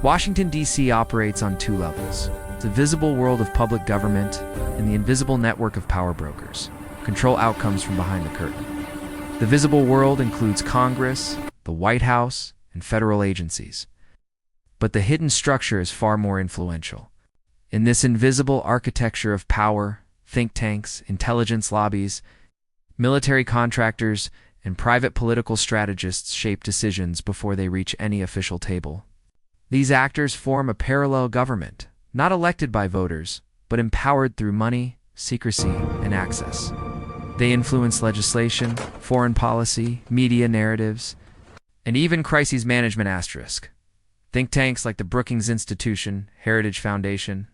Washington, D.C. operates on two levels: the visible world of public government and the invisible network of power brokers, who control outcomes from behind the curtain. The visible world includes Congress, the White House, and federal agencies. But the hidden structure is far more influential. In this invisible architecture of power, think tanks, intelligence lobbies, military contractors, and private political strategists shape decisions before they reach any official table. These actors form a parallel government, not elected by voters, but empowered through money, secrecy, and access. They influence legislation, foreign policy, media narratives, and even crises management asterisk. Think tanks like the Brookings Institution, Heritage Foundation,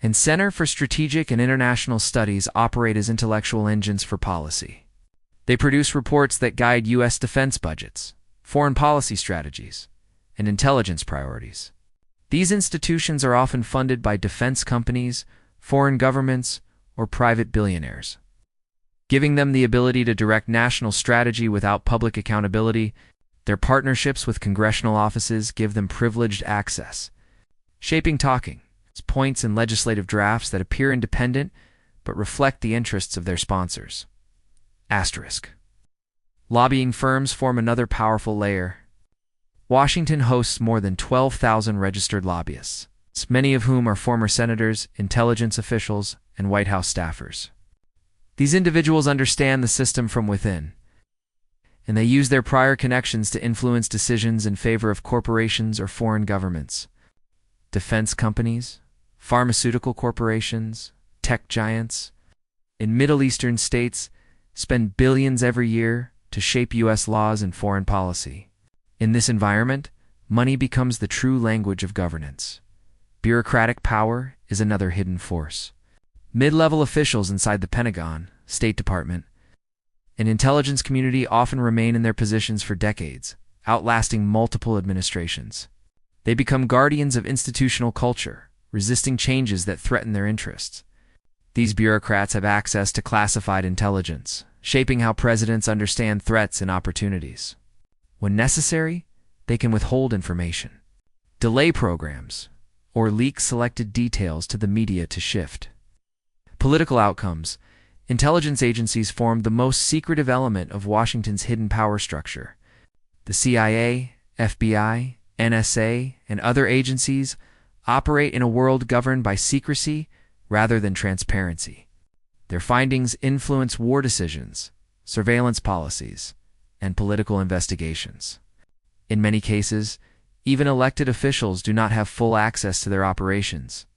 and Center for Strategic and International Studies operate as intellectual engines for policy. They produce reports that guide U.S. defense budgets, foreign policy strategies, and intelligence priorities. These institutions are often funded by defense companies, foreign governments, or private billionaires, giving them the ability to direct national strategy without public accountability. Their partnerships with congressional offices give them privileged access, shaping talking points in legislative drafts that appear independent but reflect the interests of their sponsors. Asterisk. Lobbying firms form another powerful layer. Washington hosts more than 12,000 registered lobbyists, many of whom are former senators, intelligence officials, and White House staffers. These individuals understand the system from within, and they use their prior connections to influence decisions in favor of corporations or foreign governments. Defense companies, pharmaceutical corporations, tech giants, in Middle Eastern states spend billions every year to shape U.S. laws and foreign policy. In this environment, money becomes the true language of governance. Bureaucratic power is another hidden force. Mid-level officials inside the Pentagon, State Department, and intelligence community often remain in their positions for decades, outlasting multiple administrations. They become guardians of institutional culture, resisting changes that threaten their interests. These bureaucrats have access to classified intelligence, shaping how presidents understand threats and opportunities. When necessary, they can withhold information, delay programs, or leak selected details to the media to shift political outcomes. Intelligence agencies form the most secretive element of Washington's hidden power structure. The CIA, FBI, NSA, and other agencies operate in a world governed by secrecy rather than transparency. Their findings influence war decisions, surveillance policies, and political investigations. In many cases, even elected officials do not have full access to their operations.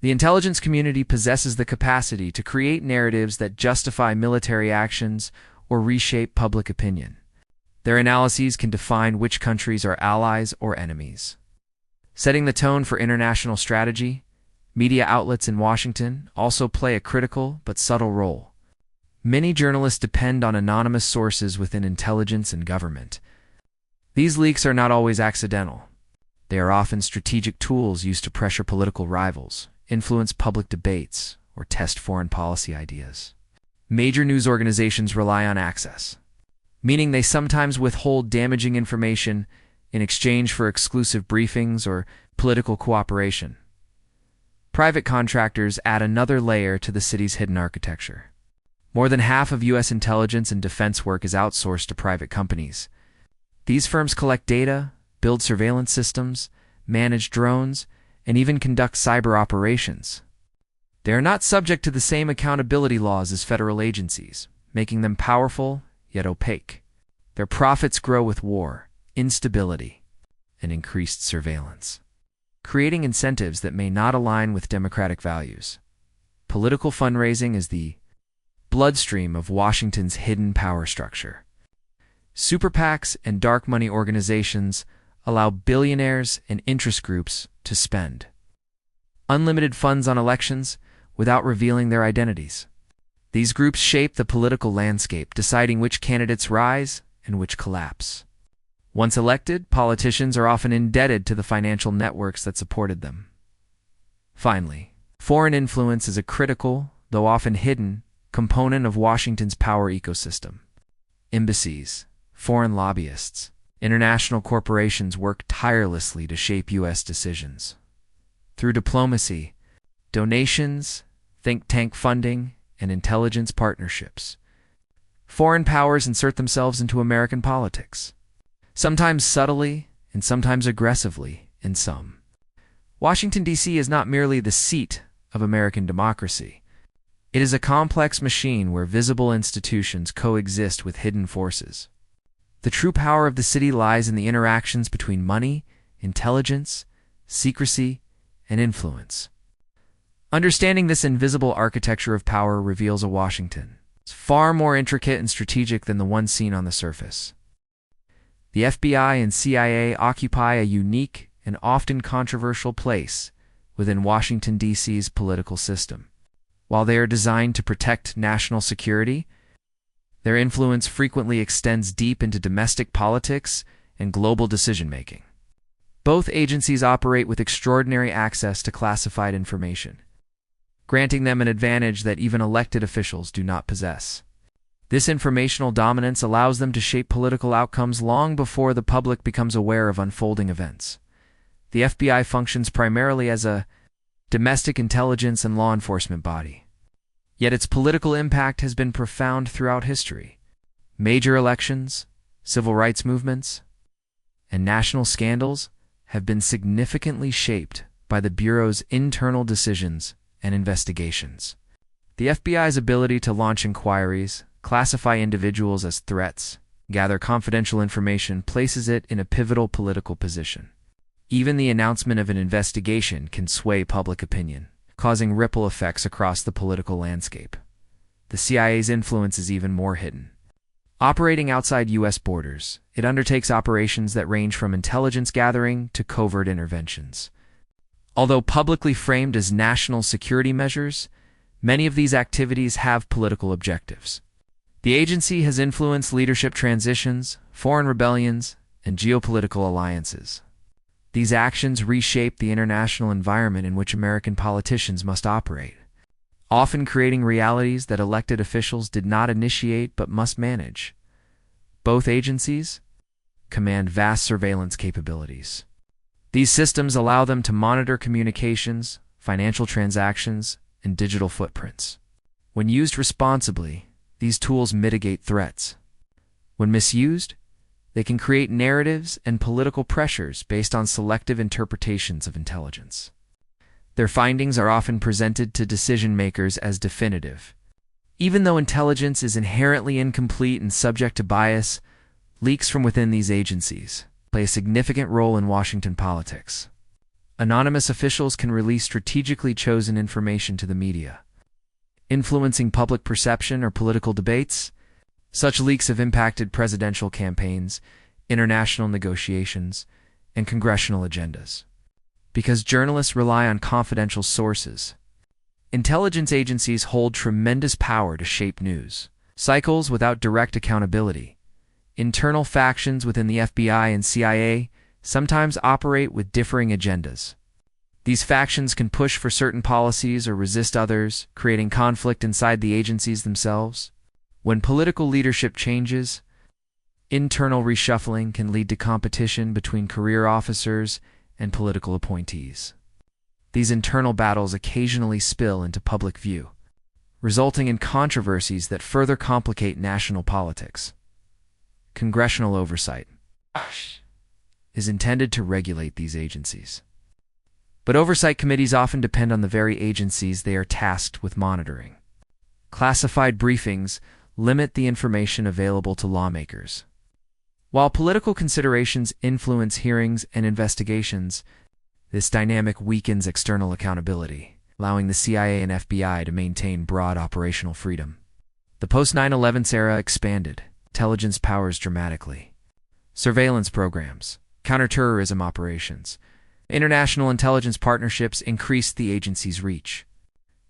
The intelligence community possesses the capacity to create narratives that justify military actions or reshape public opinion. Their analyses can define which countries are allies or enemies. Setting the tone for international strategy, media outlets in Washington also play a critical but subtle role. Many journalists depend on anonymous sources within intelligence and government. These leaks are not always accidental. They are often strategic tools used to pressure political rivals, influence public debates, or test foreign policy ideas. Major news organizations rely on access, meaning they sometimes withhold damaging information in exchange for exclusive briefings or political cooperation. Private contractors add another layer to the city's hidden architecture. More than half of U.S. intelligence and defense work is outsourced to private companies. These firms collect data, build surveillance systems, manage drones, and even conduct cyber operations. They are not subject to the same accountability laws as federal agencies, making them powerful yet opaque. Their profits grow with war, instability, and increased surveillance, creating incentives that may not align with democratic values. Political fundraising is the bloodstream of Washington's hidden power structure. Super PACs and dark money organizations allow billionaires and interest groups to spend unlimited funds on elections without revealing their identities. These groups shape the political landscape, deciding which candidates rise and which collapse. Once elected, politicians are often indebted to the financial networks that supported them. Finally, foreign influence is a critical, though often hidden, component of Washington's power ecosystem. Embassies, foreign lobbyists, International corporations work tirelessly to shape U.S. decisions. Through diplomacy, donations, think tank funding, and intelligence partnerships, foreign powers insert themselves into American politics, sometimes subtly and sometimes aggressively in some. Washington, D.C. is not merely the seat of American democracy. It is a complex machine where visible institutions coexist with hidden forces. The true power of the city lies in the interactions between money, intelligence, secrecy, and influence. Understanding this invisible architecture of power reveals a Washington far more intricate and strategic than the one seen on the surface. The FBI and CIA occupy a unique and often controversial place within Washington, D.C.'s political system. While they are designed to protect national security, their influence frequently extends deep into domestic politics and global decision-making. Both agencies operate with extraordinary access to classified information, granting them an advantage that even elected officials do not possess. This informational dominance allows them to shape political outcomes long before the public becomes aware of unfolding events. The FBI functions primarily as a domestic intelligence and law enforcement body. Yet its political impact has been profound throughout history. Major elections, civil rights movements, and national scandals have been significantly shaped by the Bureau's internal decisions and investigations. The FBI's ability to launch inquiries, classify individuals as threats, gather confidential information places it in a pivotal political position. Even the announcement of an investigation can sway public opinion, causing ripple effects across the political landscape. The CIA's influence is even more hidden. Operating outside U.S. borders, it undertakes operations that range from intelligence gathering to covert interventions. Although publicly framed as national security measures, many of these activities have political objectives. The agency has influenced leadership transitions, foreign rebellions, and geopolitical alliances. These actions reshape the international environment in which American politicians must operate, often creating realities that elected officials did not initiate but must manage. Both agencies command vast surveillance capabilities. These systems allow them to monitor communications, financial transactions, and digital footprints. When used responsibly, these tools mitigate threats. When misused, they can create narratives and political pressures based on selective interpretations of intelligence. Their findings are often presented to decision-makers as definitive. Even though intelligence is inherently incomplete and subject to bias, leaks from within these agencies play a significant role in Washington politics. Anonymous officials can release strategically chosen information to the media, influencing public perception or political debates. Such leaks have impacted presidential campaigns, international negotiations, and congressional agendas. Because journalists rely on confidential sources, intelligence agencies hold tremendous power to shape news cycles without direct accountability. Internal factions within the FBI and CIA sometimes operate with differing agendas. These factions can push for certain policies or resist others, creating conflict inside the agencies themselves. When political leadership changes, internal reshuffling can lead to competition between career officers and political appointees. These internal battles occasionally spill into public view, resulting in controversies that further complicate national politics. Congressional oversight is intended to regulate these agencies. But oversight committees often depend on the very agencies they are tasked with monitoring. Classified briefings limit the information available to lawmakers. While political considerations influence hearings and investigations, this dynamic weakens external accountability, allowing the CIA and FBI to maintain broad operational freedom. The post-9/11 era expanded intelligence powers dramatically. Surveillance programs, counterterrorism operations, international intelligence partnerships increased the agency's reach.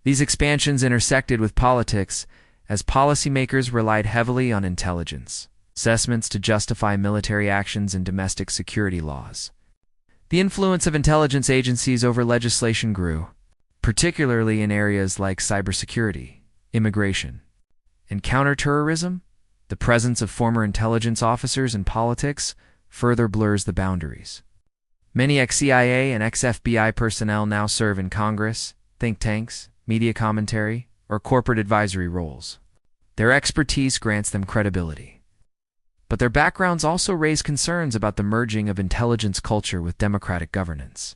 These expansions intersected with politics as policymakers relied heavily on intelligence assessments to justify military actions and domestic security laws. The influence of intelligence agencies over legislation grew, particularly in areas like cybersecurity, immigration, and counterterrorism. The presence of former intelligence officers in politics further blurs the boundaries. Many ex-CIA and ex-FBI personnel now serve in Congress, think tanks, media commentary, or corporate advisory roles. Their expertise grants them credibility. But their backgrounds also raise concerns about the merging of intelligence culture with democratic governance.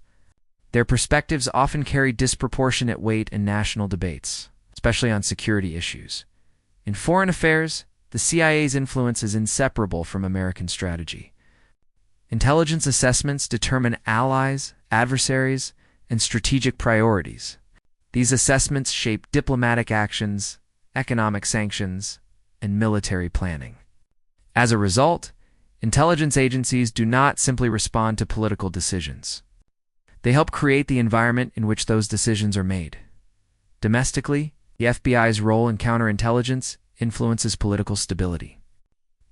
Their perspectives often carry disproportionate weight in national debates, especially on security issues. In foreign affairs, the CIA's influence is inseparable from American strategy. Intelligence assessments determine allies, adversaries, and strategic priorities. These assessments shape diplomatic actions, economic sanctions, and military planning. As a result, intelligence agencies do not simply respond to political decisions. They help create the environment in which those decisions are made. Domestically, the FBI's role in counterintelligence influences political stability.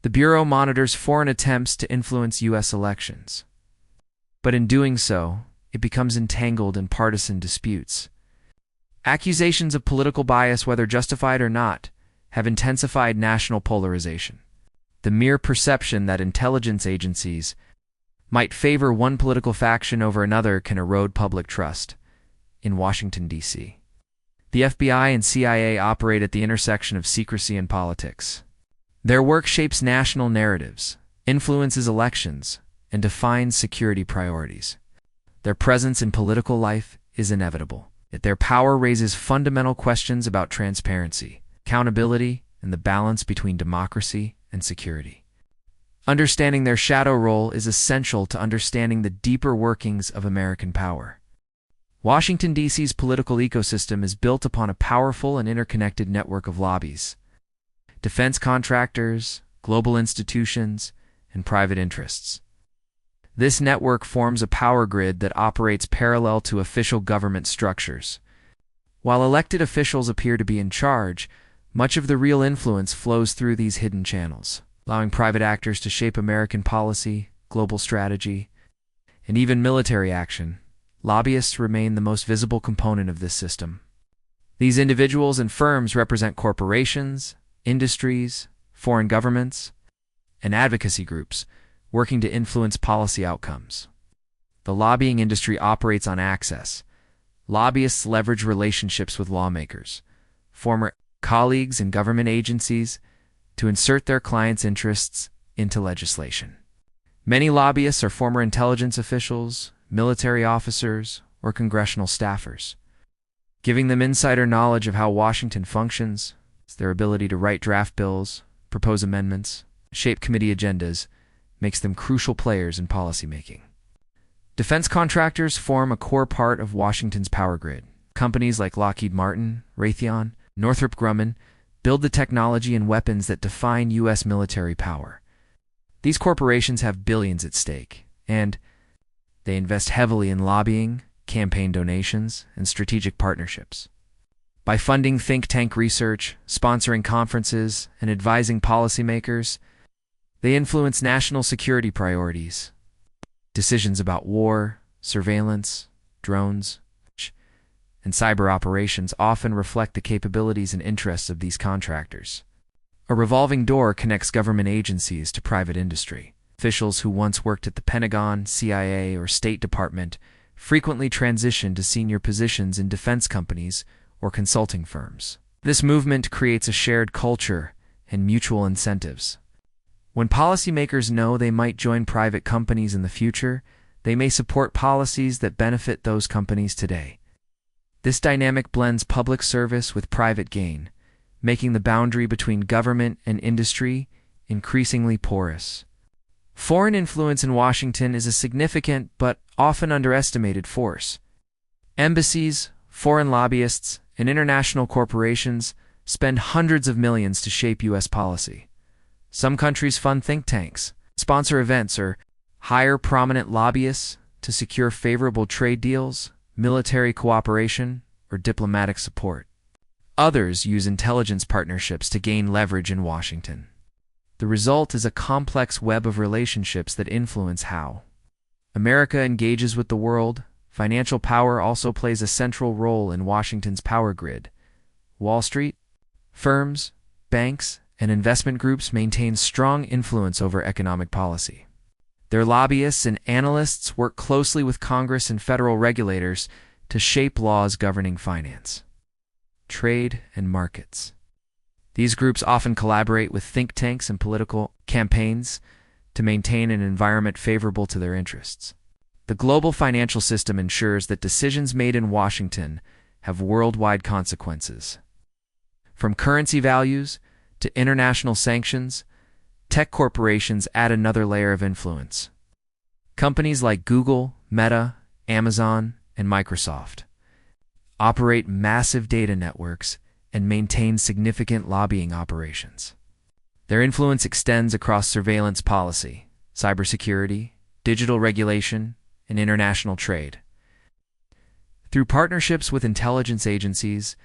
The Bureau monitors foreign attempts to influence U.S. elections. But in doing so, it becomes entangled in partisan disputes. Accusations of political bias, whether justified or not, have intensified national polarization. The mere perception that intelligence agencies might favor one political faction over another can erode public trust. In Washington, D.C., the FBI and CIA operate at the intersection of secrecy and politics. Their work shapes national narratives, influences elections, and defines security priorities. Their presence in political life is inevitable, yet their power raises fundamental questions about transparency, accountability, and the balance between democracy and security. Understanding their shadow role is essential to understanding the deeper workings of American power. Washington, D.C.'s political ecosystem is built upon a powerful and interconnected network of lobbies, defense contractors, global institutions, and private interests. This network forms a power grid that operates parallel to official government structures. While elected officials appear to be in charge, much of the real influence flows through these hidden channels, allowing private actors to shape American policy, global strategy, and even military action. Lobbyists remain the most visible component of this system. These individuals and firms represent corporations, industries, foreign governments, and advocacy groups working to influence policy outcomes. The lobbying industry operates on access. Lobbyists leverage relationships with lawmakers, former colleagues in government agencies, to insert their clients' interests into legislation. Many lobbyists are former intelligence officials, military officers, or congressional staffers. Giving them insider knowledge of how Washington functions, their ability to write draft bills, propose amendments, shape committee agendas, makes them crucial players in policymaking. Defense contractors form a core part of Washington's power grid. Companies like Lockheed Martin, Raytheon, Northrop Grumman build the technology and weapons that define U.S. military power. These corporations have billions at stake, and they invest heavily in lobbying, campaign donations, and strategic partnerships. By funding think tank research, sponsoring conferences, and advising policymakers, they influence national security priorities. Decisions about war, surveillance, drones, and cyber operations often reflect the capabilities and interests of these contractors. A revolving door connects government agencies to private industry. Officials who once worked at the Pentagon, CIA, or State Department frequently transition to senior positions in defense companies or consulting firms. This movement creates a shared culture and mutual incentives. When policymakers know they might join private companies in the future, they may support policies that benefit those companies today. This dynamic blends public service with private gain, making the boundary between government and industry increasingly porous. Foreign influence in Washington is a significant but often underestimated force. Embassies, foreign lobbyists, and international corporations spend hundreds of millions to shape U.S. policy. Some countries fund think tanks, sponsor events, or hire prominent lobbyists to secure favorable trade deals, military cooperation, or diplomatic support. Others use intelligence partnerships to gain leverage in Washington. The result is a complex web of relationships that influence how America engages with the world. Financial power also plays a central role in Washington's power grid. Wall Street, firms, banks, and investment groups maintain strong influence over economic policy. Their lobbyists and analysts work closely with Congress and federal regulators to shape laws governing finance, trade, and markets. These groups often collaborate with think tanks and political campaigns to maintain an environment favorable to their interests. The global financial system ensures that decisions made in Washington have worldwide consequences. From currency values to international sanctions, tech corporations add another layer of influence. Companies like Google, Meta, Amazon, and Microsoft operate massive data networks and maintain significant lobbying operations. Their influence extends across surveillance policy, cybersecurity, digital regulation, and international trade. Through partnerships with intelligence agencies,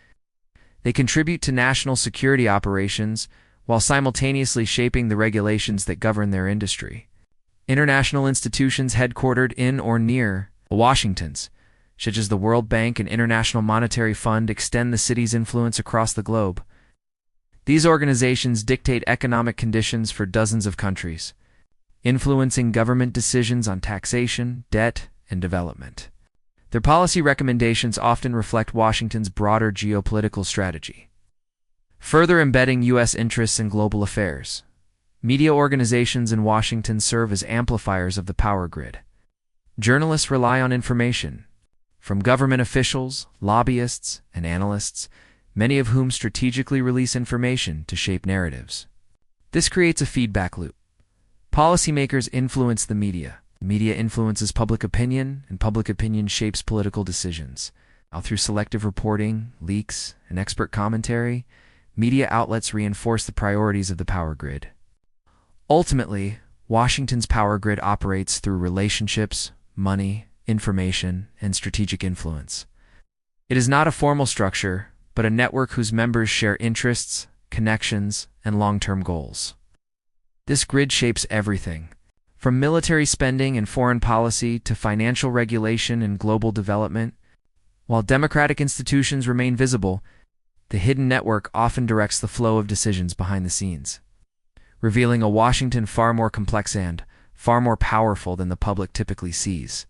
they contribute to national security operations while simultaneously shaping the regulations that govern their industry. International institutions headquartered in or near Washington's, such as the World Bank and International Monetary Fund, extend the city's influence across the globe. These organizations dictate economic conditions for dozens of countries, influencing government decisions on taxation, debt, and development. Their policy recommendations often reflect Washington's broader geopolitical strategy, further embedding U.S. interests in global affairs. Media organizations in Washington serve as amplifiers of the power grid. Journalists rely on information from government officials, lobbyists, and analysts, many of whom strategically release information to shape narratives. This creates a feedback loop. Policymakers influence the media. Media influences public opinion, and public opinion shapes political decisions. Through selective reporting, leaks, and expert commentary, media outlets reinforce the priorities of the power grid. Ultimately, Washington's power grid operates through relationships, money, information, and strategic influence. It is not a formal structure, but a network whose members share interests, connections, and long-term goals. This grid shapes everything, from military spending and foreign policy to financial regulation and global development. While democratic institutions remain visible, the hidden network often directs the flow of decisions behind the scenes, revealing a Washington far more complex and far more powerful than the public typically sees.